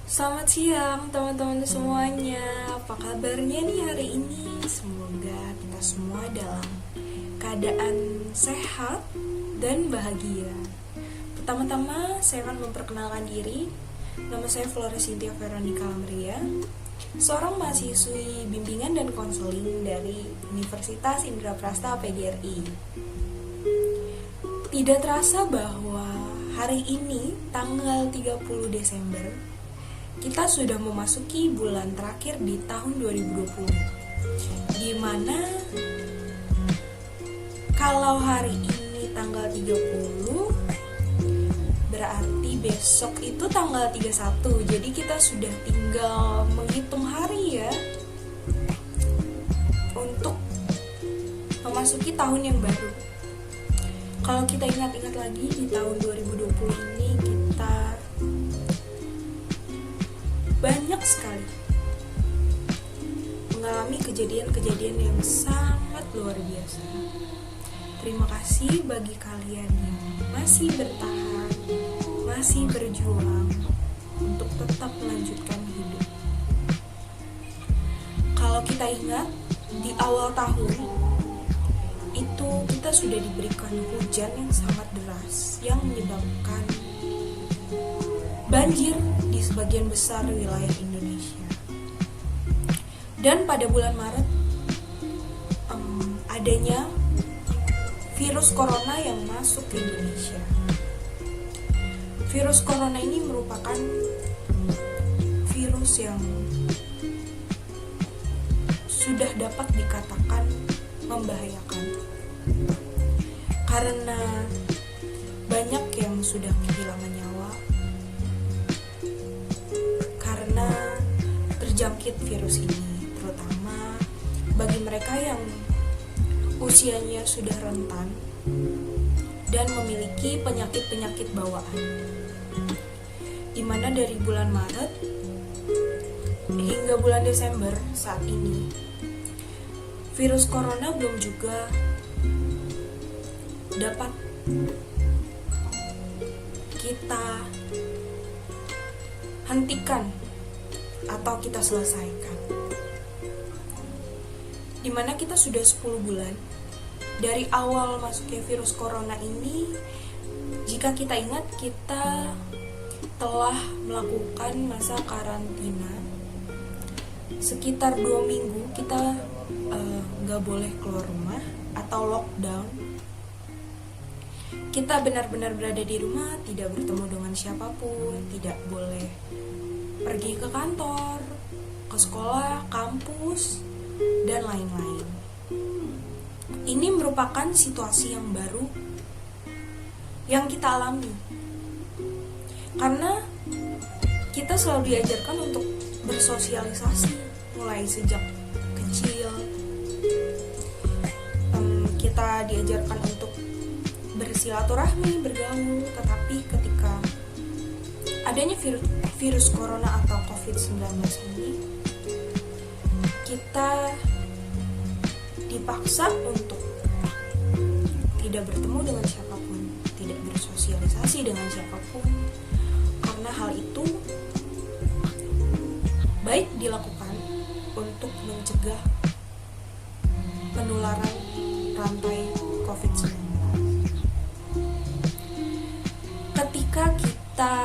Selamat siang teman-teman semuanya. Apa kabarnya nih hari ini? Semoga kita semua dalam keadaan sehat dan bahagia. Pertama-tama saya akan memperkenalkan diri. Nama saya Flores Cynthia Veronica Lamria, seorang mahasiswi bimbingan dan konseling dari Universitas Indraprasta PGRI. Tidak terasa bahwa hari ini tanggal 30 Desember kita sudah memasuki bulan terakhir di tahun 2020, di mana kalau hari ini tanggal 30 berarti besok itu tanggal 31. Jadi kita sudah tinggal menghitung hari ya untuk memasuki tahun yang baru. Kalau kita ingat-ingat lagi di tahun 2020 ini kita banyak sekali mengalami kejadian-kejadian yang sangat luar biasa. Terima kasih bagi kalian yang masih bertahan, masih berjuang untuk tetap melanjutkan hidup. Kalau kita ingat di awal tahun itu kita sudah diberikan hujan yang sangat deras yang menyebabkan banjir di sebagian besar wilayah Indonesia. Dan pada bulan Maret adanya virus corona yang masuk ke Indonesia. Virus corona ini merupakan virus yang sudah dapat dikatakan membahayakan karena banyak yang sudah kehilangan nyawa karena terjangkit virus ini, terutama bagi mereka yang usianya sudah rentan dan memiliki penyakit-penyakit bawaan. Dimana dari bulan Maret hingga bulan Desember saat ini virus corona belum juga dapat kita hentikan atau kita selesaikan. Dimana kita sudah 10 bulan dari awal masuknya virus corona ini. Jika kita ingat, kita telah melakukan masa karantina sekitar 2 minggu. Kita gak boleh keluar rumah atau lockdown. Kita benar-benar berada di rumah, tidak bertemu dengan siapapun, tidak boleh pergi ke kantor, ke sekolah, kampus, dan lain-lain. Ini merupakan situasi yang baru yang kita alami. Karena kita selalu diajarkan untuk bersosialisasi mulai sejak kecil. Kita diajarkan untuk bersilaturahmi, bergaul, tetapi ketika adanya virus corona atau COVID-19 ini, kita dipaksa untuk tidak bertemu dengan siapapun, tidak bersosialisasi dengan siapapun, karena hal itu baik dilakukan untuk mencegah penularan rantai COVID-19. Ketika kita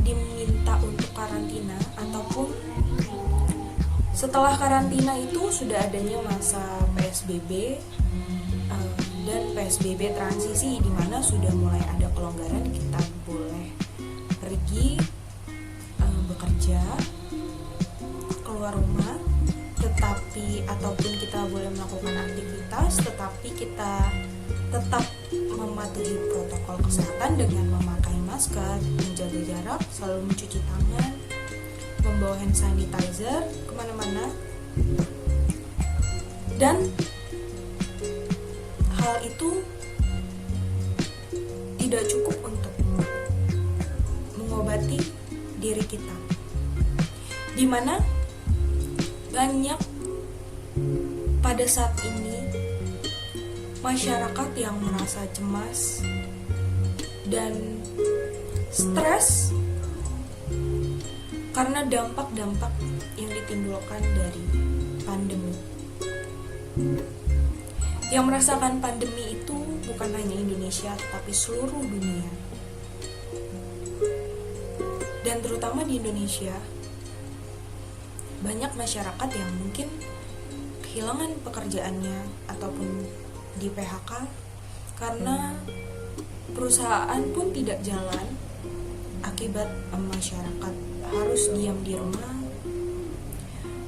diminta untuk karantina ataupun setelah karantina itu sudah adanya masa PSBB dan PSBB transisi, di mana sudah mulai ada kelonggaran, kita boleh pergi bekerja, keluar rumah, tetapi ataupun kita boleh melakukan aktivitas, tetapi kita tetap mematuhi protokol kesehatan dengan memakai masker, menjaga jarak, selalu mencuci tangan, membawa hand sanitizer kemana-mana. Dan hal itu tidak cukup untuk mengobati diri kita, dimana banyak pada saat ini masyarakat yang merasa cemas dan stres karena dampak-dampak yang ditimbulkan dari pandemi. Yang merasakan pandemi itu bukan hanya Indonesia, tetapi seluruh dunia. Dan terutama di Indonesia, banyak masyarakat yang mungkin kehilangan pekerjaannya ataupun di PHK karena perusahaan pun tidak jalan akibat masyarakat harus diam di rumah.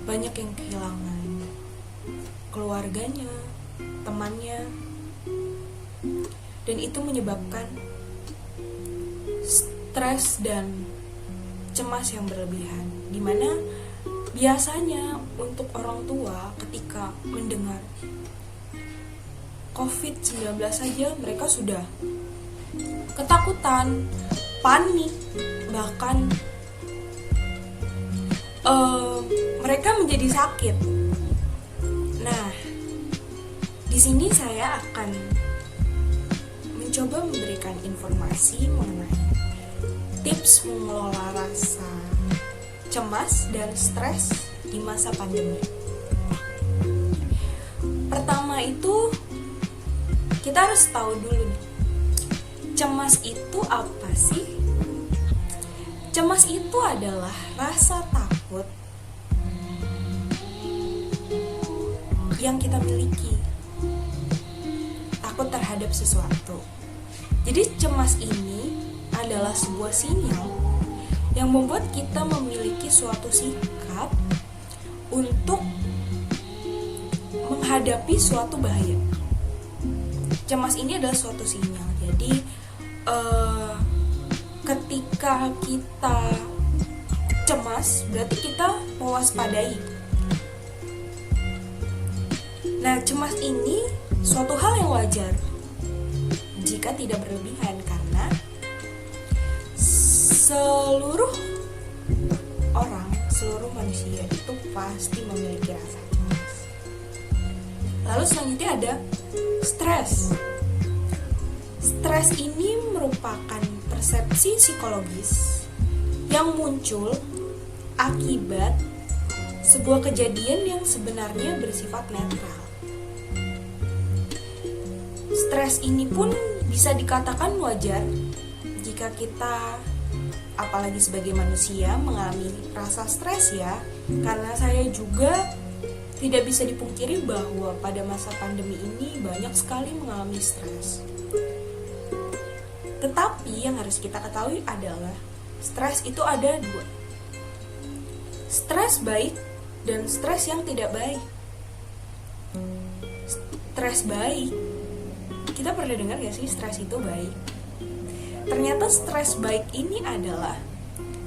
Banyak yang kehilangan keluarganya, temannya, dan itu menyebabkan stres dan cemas yang berlebihan, dimana biasanya untuk orang tua ketika mendengar COVID-19 saja mereka sudah ketakutan, panik, bahkan mereka menjadi sakit. Nah, di sini saya akan mencoba memberikan informasi mengenai tips mengelola rasa cemas dan stres di masa pandemi. Pertama itu kita harus tahu dulu nih, cemas itu apa sih? Cemas itu adalah rasa takut yang kita miliki, takut terhadap sesuatu. Jadi cemas ini adalah sebuah sinyal yang membuat kita memiliki suatu sikap untuk menghadapi suatu bahaya. Cemas ini adalah suatu sinyal. Jadi ketika kita cemas, berarti kita mewaspadai. Nah, cemas ini suatu hal yang wajar jika tidak berlebihan, karena seluruh orang, seluruh manusia itu pasti memiliki rasa cemas. Lalu selanjutnya ada stres. Stres ini merupakan persepsi psikologis yang muncul akibat sebuah kejadian yang sebenarnya bersifat netral. Stres ini pun bisa dikatakan wajar jika kita, apalagi sebagai manusia, mengalami rasa stres ya. Karena saya juga tidak bisa dipungkiri bahwa pada masa pandemi ini banyak sekali mengalami stres. Tetapi yang harus kita ketahui adalah stres itu ada dua. Stres baik dan stres yang tidak baik. Stres baik, kita pernah dengar gak sih stres itu baik? Ternyata stres baik ini adalah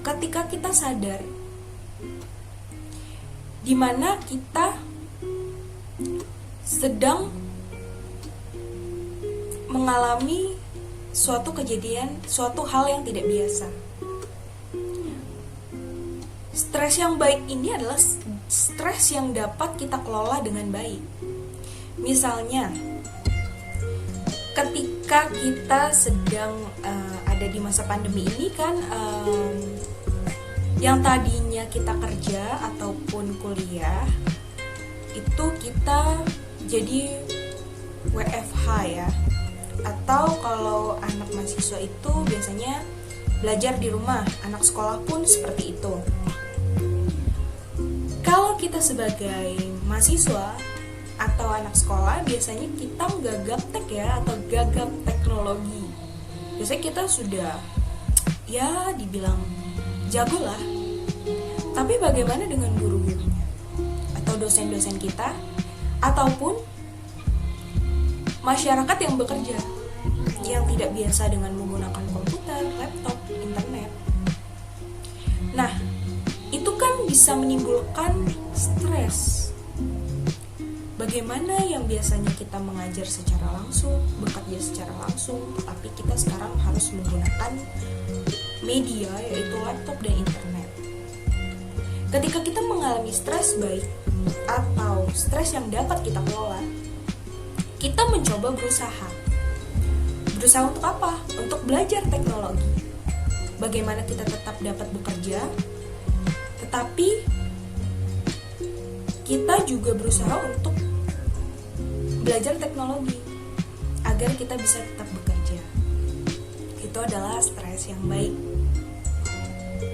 ketika kita sadar dimana kita sedang mengalami suatu kejadian, suatu hal yang tidak biasa. Stres yang baik ini adalah stres yang dapat kita kelola dengan baik. Misalnya, ketika kita sedang ada di masa pandemi ini kan, yang tadinya kita kerja ataupun kuliah itu kita jadi WFH ya, atau kalau anak mahasiswa itu biasanya belajar di rumah, anak sekolah pun seperti itu. Kalau kita sebagai mahasiswa atau anak sekolah, biasanya kita nggak gaptek ya, atau gagap teknologi. Biasanya kita sudah ya dibilang jago lah. Tapi bagaimana dengan guru-gurunya atau dosen-dosen kita, ataupun masyarakat yang bekerja yang tidak biasa dengan menggunakan komputer, laptop, internet? Nah, itu kan bisa menimbulkan stres. Bagaimana yang biasanya kita mengajar secara langsung, bekerja secara langsung, tetapi kita sekarang harus menggunakan media, yaitu laptop dan internet. Ketika kita mengalami stres baik atau stres yang dapat kita kelola, kita mencoba berusaha untuk apa? Untuk belajar teknologi. Bagaimana kita tetap dapat bekerja Tapi kita juga berusaha untuk belajar teknologi agar kita bisa tetap bekerja. Itu adalah stres yang baik.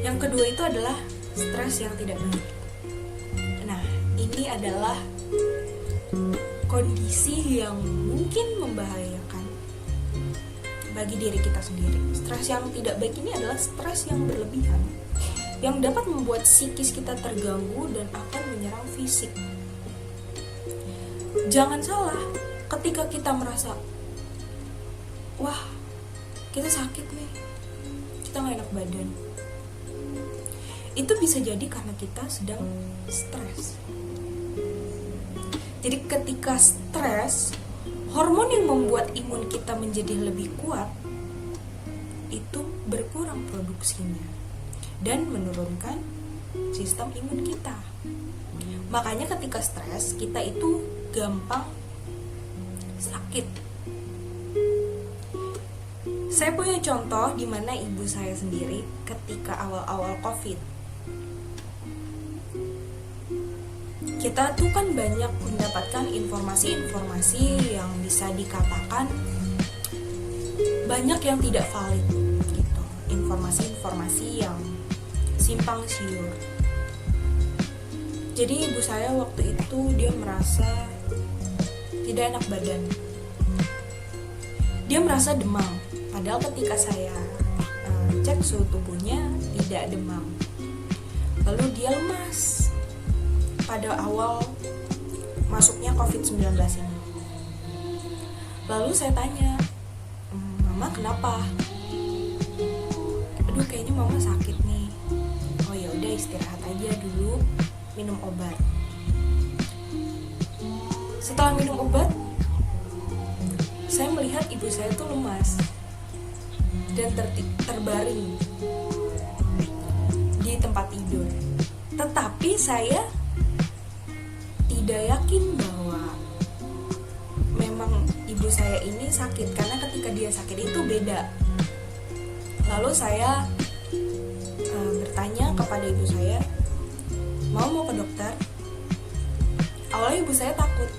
Yang kedua itu adalah stres yang tidak baik. Nah, ini adalah kondisi yang mungkin membahayakan bagi diri kita sendiri. Stres yang tidak baik ini adalah stres yang berlebihan, yang dapat membuat psikis kita terganggu dan akan menyerang fisik. Jangan salah, ketika kita merasa, wah, kita sakit nih, kita gak enak badan, itu bisa jadi karena kita sedang stres. Jadi ketika stres, hormon yang membuat imun kita menjadi lebih kuat itu berkurang produksinya dan menurunkan sistem imun kita. Makanya ketika stres, kita itu gampang sakit. Saya punya contoh di mana ibu saya sendiri ketika awal-awal COVID. Kita tuh kan banyak mendapatkan informasi-informasi yang bisa dikatakan banyak yang tidak valid gitu. Informasi-informasi yang simpang siur. Jadi ibu saya waktu itu dia merasa tidak enak badan. Dia merasa demam. Padahal ketika saya cek suhu tubuhnya tidak demam. Lalu dia lemas pada awal masuknya COVID-19 ini. Lalu saya tanya, Mama kenapa? Aduh kayaknya Mama sakit nih. Oh ya udah istirahat aja dulu, minum obat. Setelah minum obat, saya melihat ibu saya tuh lemas dan terbaring di tempat tidur. Tetapi saya tidak yakin bahwa memang ibu saya ini sakit, karena ketika dia sakit itu beda. Lalu saya bertanya kepada ibu saya, mau ke dokter? Awalnya ibu saya takut.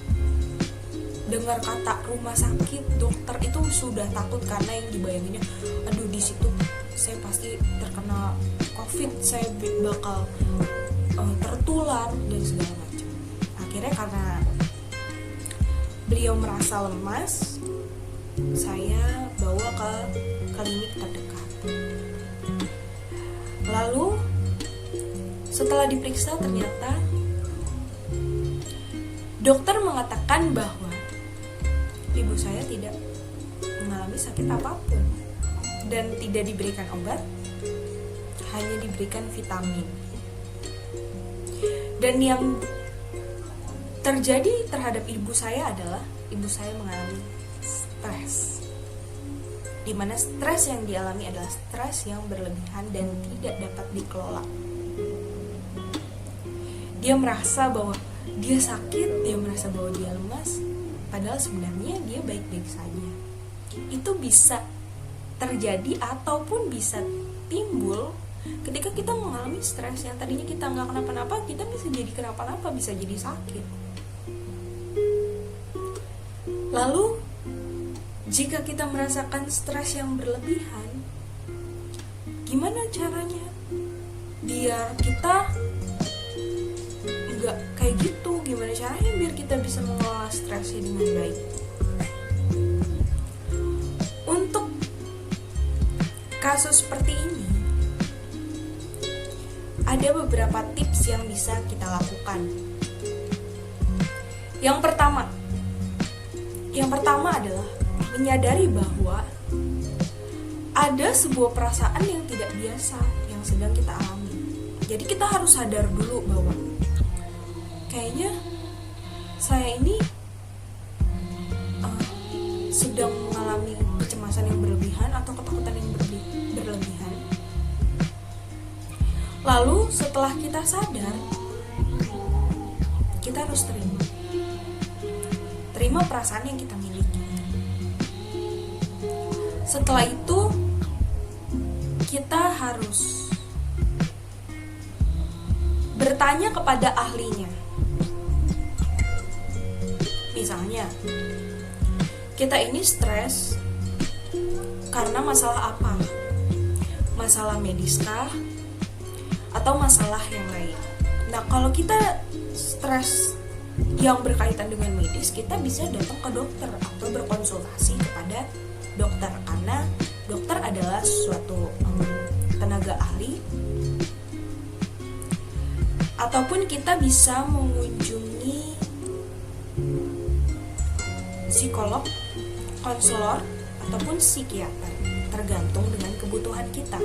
Dengar kata rumah sakit, dokter itu sudah takut karena yang dibayanginnya, aduh di situ saya pasti terkena COVID, saya bakal tertular dan segala macam. Akhirnya karena beliau merasa lemas, saya bawa ke klinik terdekat. Lalu setelah diperiksa ternyata dokter mengatakan bahwa ibu saya tidak mengalami sakit apapun dan tidak diberikan obat, hanya diberikan vitamin. Dan yang terjadi terhadap ibu saya adalah ibu saya mengalami stres, di mana stres yang dialami adalah stres yang berlebihan dan tidak dapat dikelola. Dia merasa bahwa dia sakit, dia merasa bahwa dia lemas, padahal sebenarnya dia baik-baik saja. Itu bisa terjadi ataupun bisa timbul ketika kita mengalami stres yang tadinya kita nggak kenapa-napa, kita bisa jadi kenapa-napa, bisa jadi sakit. Lalu jika kita merasakan stres yang berlebihan, gimana caranya biar kita nggak kayak gitu? Gimana caranya biar kita bisa mengelola stresnya dengan baik? Untuk kasus seperti ini, ada beberapa tips yang bisa kita lakukan. Yang pertama adalah menyadari bahwa ada sebuah perasaan yang tidak biasa yang sedang kita alami. Jadi kita harus sadar dulu bahwa kayaknya saya ini sedang mengalami kecemasan yang berlebihan atau ketakutan yang berlebihan. Lalu setelah kita sadar, kita harus terima perasaan yang kita miliki. Setelah itu kita harus bertanya kepada ahlinya. Misalnya, kita ini stres karena masalah apa? Masalah medis kah? Atau masalah yang lain? Nah, kalau kita stres yang berkaitan dengan medis, kita bisa datang ke dokter atau berkonsultasi kepada dokter, karena dokter adalah suatu tenaga ahli. Ataupun kita bisa mengunjungi psikolog, konselor, ataupun psikiater, tergantung dengan kebutuhan kita.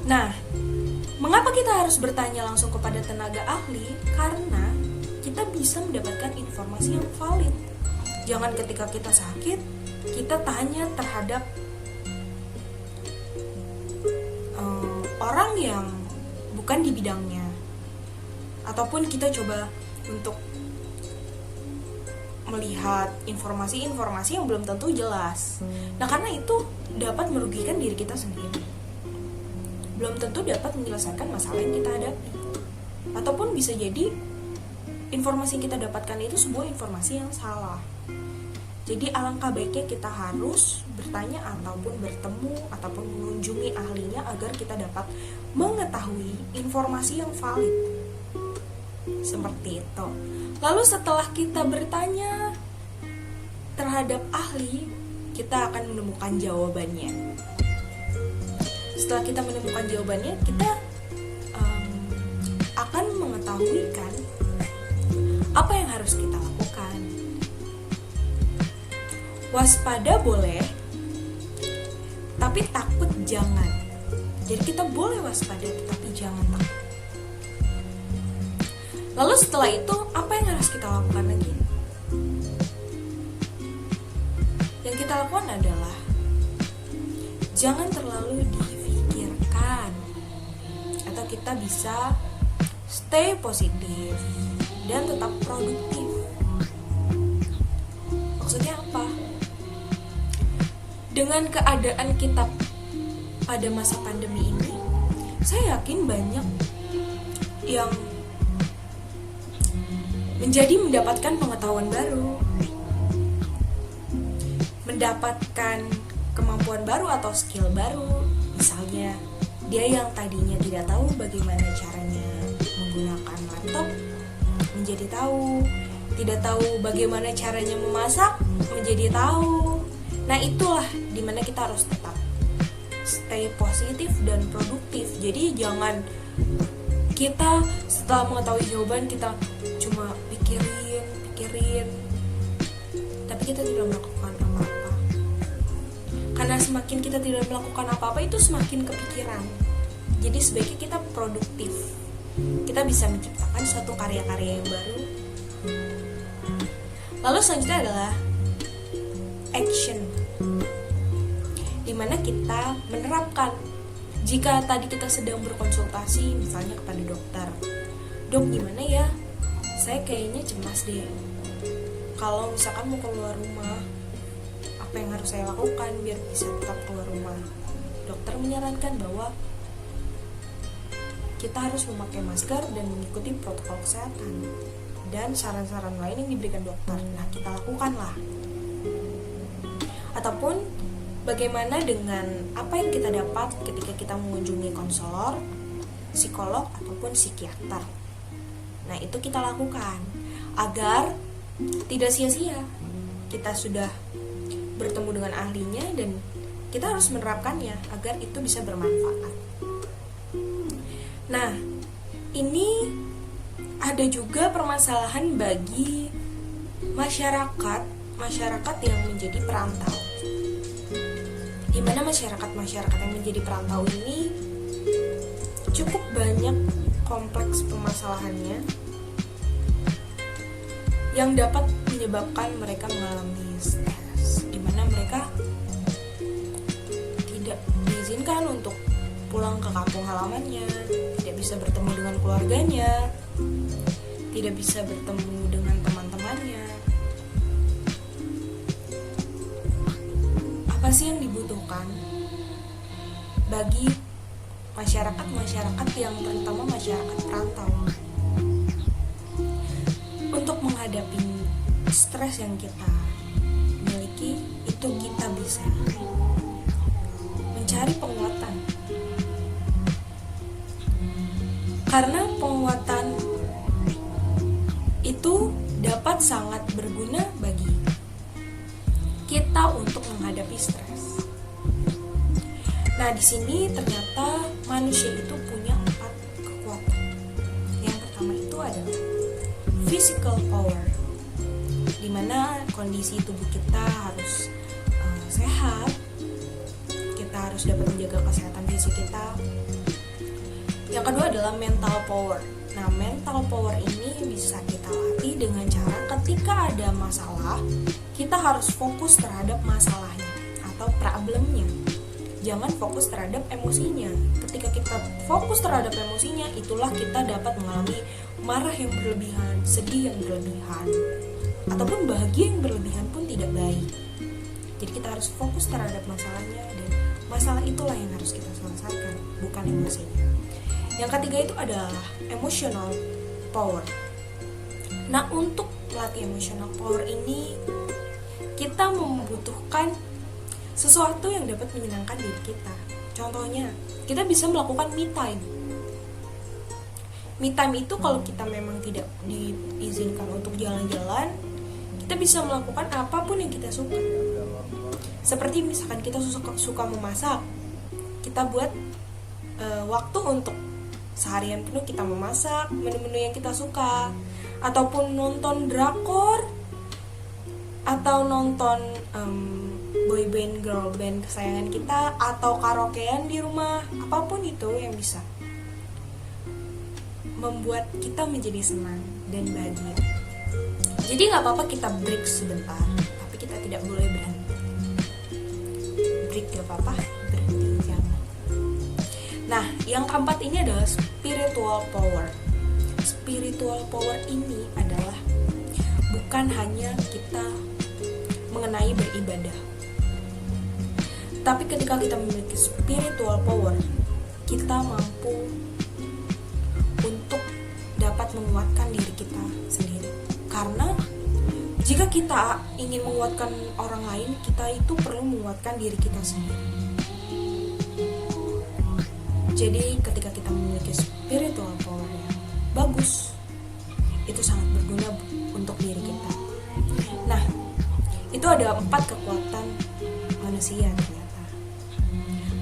Nah, mengapa kita harus bertanya langsung kepada tenaga ahli? Karena kita bisa mendapatkan informasi yang valid. Jangan ketika kita sakit, kita tanya terhadap orang yang bukan di bidangnya, ataupun kita coba untuk melihat informasi-informasi yang belum tentu jelas. Nah, karena itu dapat merugikan diri kita sendiri, belum tentu dapat menyelesaikan masalah yang kita hadapi. Ataupun bisa jadi informasi yang kita dapatkan itu sebuah informasi yang salah. Jadi alangkah baiknya kita harus bertanya ataupun bertemu ataupun mengunjungi ahlinya agar kita dapat mengetahui informasi yang valid. Seperti itu. Lalu setelah kita bertanya terhadap ahli, kita akan menemukan jawabannya. Setelah kita menemukan jawabannya, kita akan mengetahui kan apa yang harus kita lakukan. Waspada boleh, tapi takut jangan. Jadi kita boleh waspada, tapi jangan takut. Lalu setelah itu, apa yang harus kita lakukan lagi? Yang kita lakukan adalah jangan terlalu difikirkan, atau kita bisa stay positif dan tetap produktif. Maksudnya apa? Dengan keadaan kita pada masa pandemi ini, saya yakin banyak yang mendapatkan pengetahuan baru, mendapatkan kemampuan baru atau skill baru. Misalnya, dia yang tadinya tidak tahu bagaimana caranya menggunakan laptop, menjadi tahu. Tidak tahu bagaimana caranya memasak, menjadi tahu. Nah, itulah dimana kita harus tetap stay positif dan produktif. Jadi jangan kita setelah mengetahui jawaban kita cuma pikirin, tapi kita tidak melakukan apa-apa. Karena semakin kita tidak melakukan apa-apa, itu semakin kepikiran. Jadi sebaiknya kita produktif. Kita bisa menciptakan suatu karya-karya yang baru. Lalu selanjutnya adalah action, dimana kita menerapkan. Jika tadi kita sedang berkonsultasi misalnya kepada dokter, dok gimana ya, saya kayaknya cemas deh, kalau misalkan mau keluar rumah, apa yang harus saya lakukan biar bisa tetap keluar rumah? Dokter menyarankan bahwa kita harus memakai masker dan mengikuti protokol kesehatan dan saran-saran lain yang diberikan dokter. Nah, kita lakukanlah. Ataupun bagaimana dengan apa yang kita dapat ketika kita mengunjungi konselor, psikolog, ataupun psikiater. Nah, itu kita lakukan agar tidak sia-sia. Kita sudah bertemu dengan ahlinya dan kita harus menerapkannya agar itu bisa bermanfaat. Nah, ini ada juga permasalahan bagi masyarakat yang menjadi perantau. Di mana masyarakat yang menjadi perantau ini cukup banyak kompleks permasalahannya yang dapat menyebabkan mereka mengalami stres, di mana mereka tidak diizinkan untuk pulang ke kampung halamannya, tidak bisa bertemu dengan keluarganya, tidak bisa bertemu dengan teman-temannya. Apa sih yang dibutuhkan bagi masyarakat yang terutama masyarakat perantau. Untuk menghadapi stres yang kita miliki, itu kita bisa mencari penguatan. Karena penguatan itu dapat sangat berguna bagi kita untuk menghadapi stres. Nah, di sini ternyata manusia itu punya 4 kekuatan. Yang pertama itu adalah physical power, dimana kondisi tubuh kita harus sehat, kita harus dapat menjaga kesehatan fisik kita. Yang kedua adalah mental power. Nah, mental power ini bisa kita latih dengan cara ketika ada masalah, kita harus fokus terhadap masalahnya atau problemnya. Jangan fokus terhadap emosinya. Ketika kita fokus terhadap emosinya, itulah kita dapat mengalami marah yang berlebihan, sedih yang berlebihan, ataupun bahagia yang berlebihan pun tidak baik. Jadi kita harus fokus terhadap masalahnya, dan masalah itulah yang harus kita selesaikan, bukan emosinya. Yang ketiga itu adalah emotional power. Nah, untuk melatih emotional power ini, kita membutuhkan sesuatu yang dapat menyenangkan diri kita. Contohnya, kita bisa melakukan me time. Me time itu kalau kita memang tidak diizinkan untuk jalan-jalan, kita bisa melakukan apapun yang kita suka. Seperti misalkan kita suka memasak, kita buat waktu untuk seharian penuh kita memasak menu-menu yang kita suka, ataupun nonton drakor, atau nonton boyband, girl band kesayangan kita, atau karaokean di rumah. Apapun itu yang bisa membuat kita menjadi senang dan bahagia. Jadi gak apa-apa kita break sebentar, tapi kita tidak boleh berhenti. Break gak apa-apa, berhenti jangan. Nah, yang keempat ini adalah spiritual power. Spiritual power ini adalah bukan hanya kita mengenai beribadah, tapi ketika kita memiliki spiritual power, kita mampu untuk dapat menguatkan diri kita sendiri. Karena jika kita ingin menguatkan orang lain, kita itu perlu menguatkan diri kita sendiri. Jadi ketika kita memiliki spiritual power yang bagus, itu sangat berguna untuk diri kita. Nah, itu ada 4 kekuatan manusia ternyata.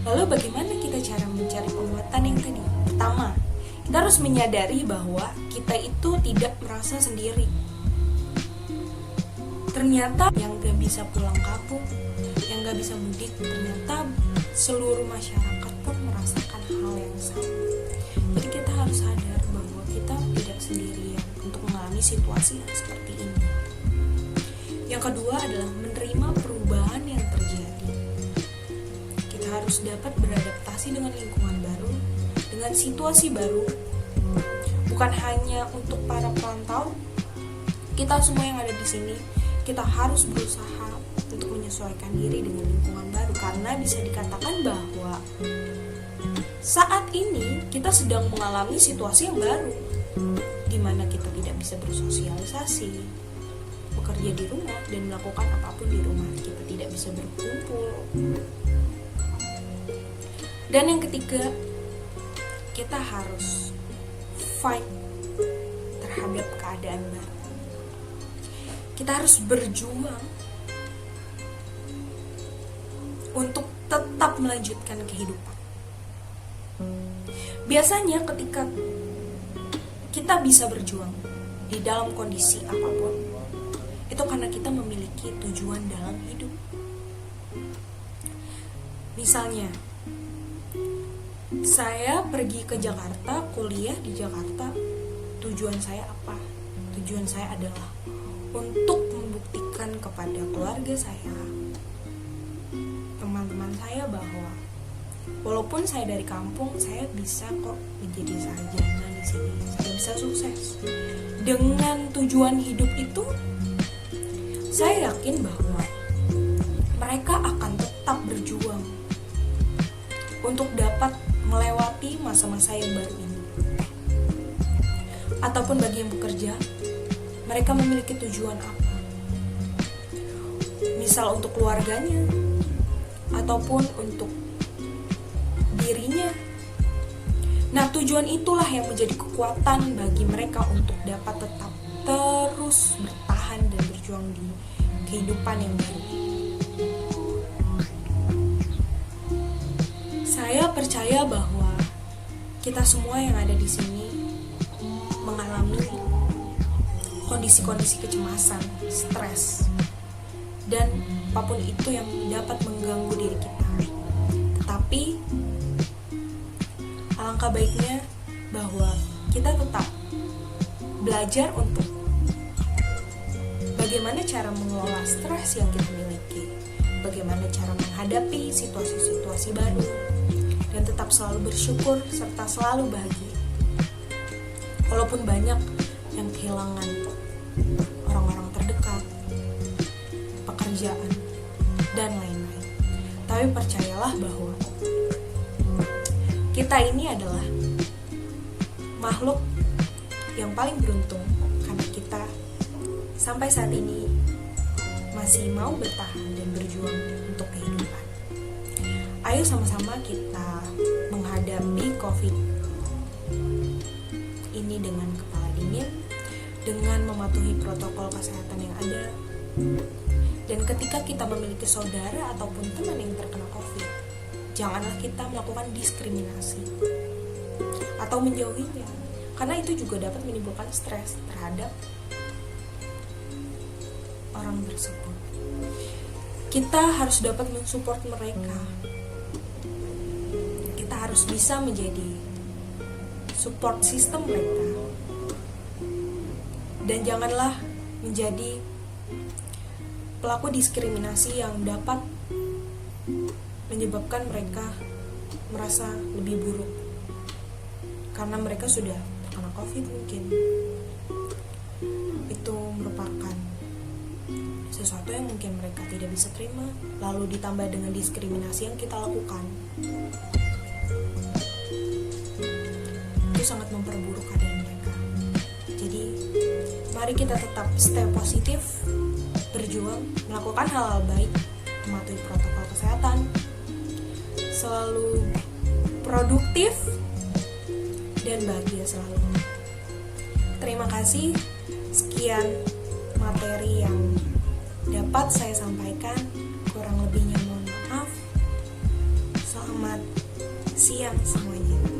Lalu bagaimana kita cara mencari penguatan yang tadi? Pertama, kita harus menyadari bahwa kita itu tidak merasa sendiri. Ternyata yang gak bisa pulang kampung, yang gak bisa mudik, ternyata seluruh masyarakat pun merasakan hal yang sama. Jadi kita harus sadar bahwa kita tidak sendirian untuk mengalami situasi yang seperti ini. Yang kedua adalah menerima perubahan yang terjadi. Kita harus dapat beradaptasi dengan lingkungan baru, dengan situasi baru. Bukan hanya untuk para perantau, kita semua yang ada di sini, kita harus berusaha untuk menyesuaikan diri dengan lingkungan baru, karena bisa dikatakan bahwa saat ini kita sedang mengalami situasi yang baru, di mana kita tidak bisa bersosialisasi, bekerja di rumah, dan melakukan apapun di rumah. Kita tidak bisa berkumpul. Dan yang ketiga, kita harus fight terhadap keadaan baru. Kita harus berjuang untuk tetap melanjutkan kehidupan. Biasanya ketika kita bisa berjuang di dalam kondisi apapun, itu karena kita memiliki tujuan dalam hidup. Misalnya, saya pergi ke Jakarta, kuliah di Jakarta. Tujuan saya apa? Tujuan saya adalah untuk membuktikan kepada keluarga saya, teman-teman saya, bahwa walaupun saya dari kampung, saya bisa kok menjadi sarjana di sini. Saya bisa sukses. Dengan tujuan hidup itu, saya yakin bahwa mereka akan tetap berjuang untuk dapat melewati masa-masa yang baru ini. Ataupun bagi yang bekerja, mereka memiliki tujuan apa? Misal untuk keluarganya, ataupun untuk dirinya. Nah, tujuan itulah yang menjadi kekuatan bagi mereka untuk dapat tetap terus bertahan dan berjuang di kehidupan yang baru. Saya percaya bahwa kita semua yang ada di sini mengalami kondisi-kondisi kecemasan, stres, dan apapun itu yang dapat mengganggu diri kita. Tetapi alangkah baiknya bahwa kita tetap belajar untuk bagaimana cara mengelola stres yang kita miliki, bagaimana cara menghadapi situasi-situasi baru, dan tetap selalu bersyukur serta selalu bahagia. Walaupun banyak yang kehilangan orang-orang terdekat, pekerjaan, dan lain-lain. Tapi percayalah bahwa kita ini adalah makhluk yang paling beruntung karena kita sampai saat ini masih mau bertahan dan berjuang untuk kehidupan. Ayo sama-sama kita menghadapi COVID ini dengan kepala dingin, dengan mematuhi protokol kesehatan yang ada. Dan ketika kita memiliki saudara ataupun teman yang terkena COVID, janganlah kita melakukan diskriminasi atau menjauhinya, karena itu juga dapat menimbulkan stres terhadap orang tersebut. Kita harus dapat mensupport mereka. Kita harus bisa menjadi support system mereka. Dan janganlah menjadi pelaku diskriminasi yang dapat menyebabkan mereka merasa lebih buruk karena mereka sudah terkena COVID mungkin. Itu merupakan sesuatu yang mungkin mereka tidak bisa terima, lalu ditambah dengan diskriminasi yang kita lakukan. Itu sangat memperburuk keadaan mereka. Jadi, mari kita tetap stay positif, berjuang, melakukan hal-hal baik, mematuhi protokol kesehatan, selalu produktif, dan bahagia selalu. Terima kasih. Sekian materi yang dapat saya sampaikan. Kurang lebihnya mohon maaf. Selamat siang semuanya.